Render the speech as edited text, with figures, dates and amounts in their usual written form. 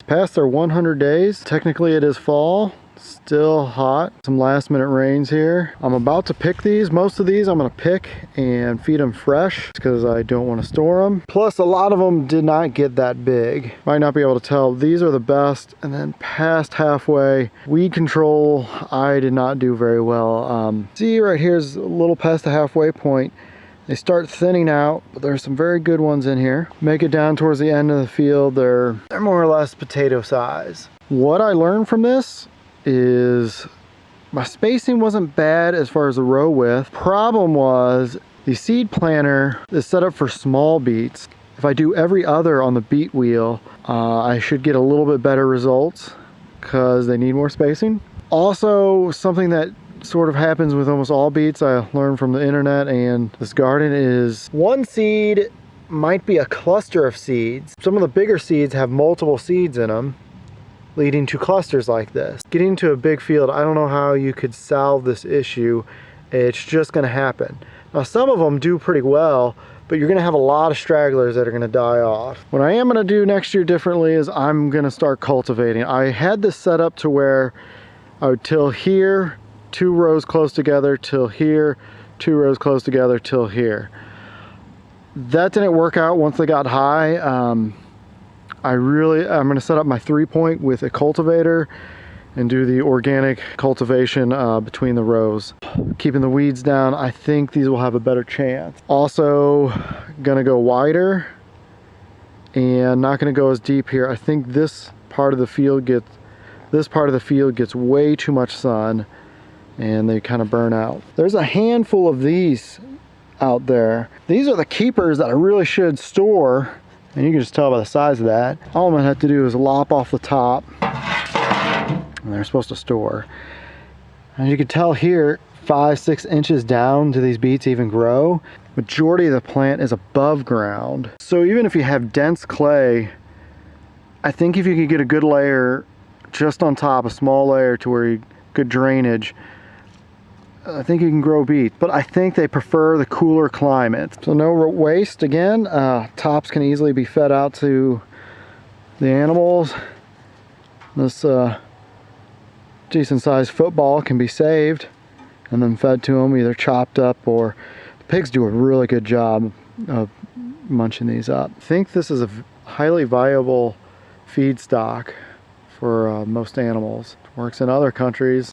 Past their 100 days. Technically it is fall. Still hot. Some last minute rains here. I'm about to pick these. Most of these I'm going to pick and feed them fresh because I don't want to store them. Plus a lot of them did not get that big. Might not be able to tell. These are the best. And then past halfway, weed control, I did not do very well. See right here's a little past the halfway point. They start thinning out, but there's some very good ones in here. Make it down towards the end of the field. They're more or less potato size. What I learned from this is my spacing wasn't bad as far as the row width. Problem was the seed planter is set up for small beets. If I do every other on the beet wheel, I should get a little bit better results because they need more spacing. Also, something that sort of happens with almost all beets I learned from the internet and this garden is one seed might be a cluster of seeds. Some of the bigger seeds have multiple seeds in them, leading to clusters like this. Getting to a big field, I don't know how you could solve this issue. It's just gonna happen. Now some of them do pretty well, but you're gonna have a lot of stragglers that are gonna die off. What I am gonna do next year differently is I'm gonna start cultivating. I had this set up to where I would till here, 2 rows close together, till here, 2 rows close together, till here. That didn't work out once they got high. I'm gonna set up my 3-point with a cultivator and do the organic cultivation between the rows. Keeping the weeds down, I think these will have a better chance. Also, gonna go wider and not gonna go as deep here. I think this part of the field gets way too much sun and they kind of burn out. There's a handful of these out there. These are the keepers that I really should store. And you can just tell by the size of that. All I'm gonna have to do is lop off the top. And they're supposed to store. As you can tell here, 5-6 inches down do these beets even grow. Majority of the plant is above ground. So even if you have dense clay, I think if you could get a good layer just on top, a small layer to where you good drainage, I think you can grow beets, but I think they prefer the cooler climate. So no waste again. Tops can easily be fed out to the animals. This decent sized football can be saved and then fed to them, either chopped up or the pigs do a really good job of munching these up. I think this is a highly viable feed stock for most animals. Works in other countries.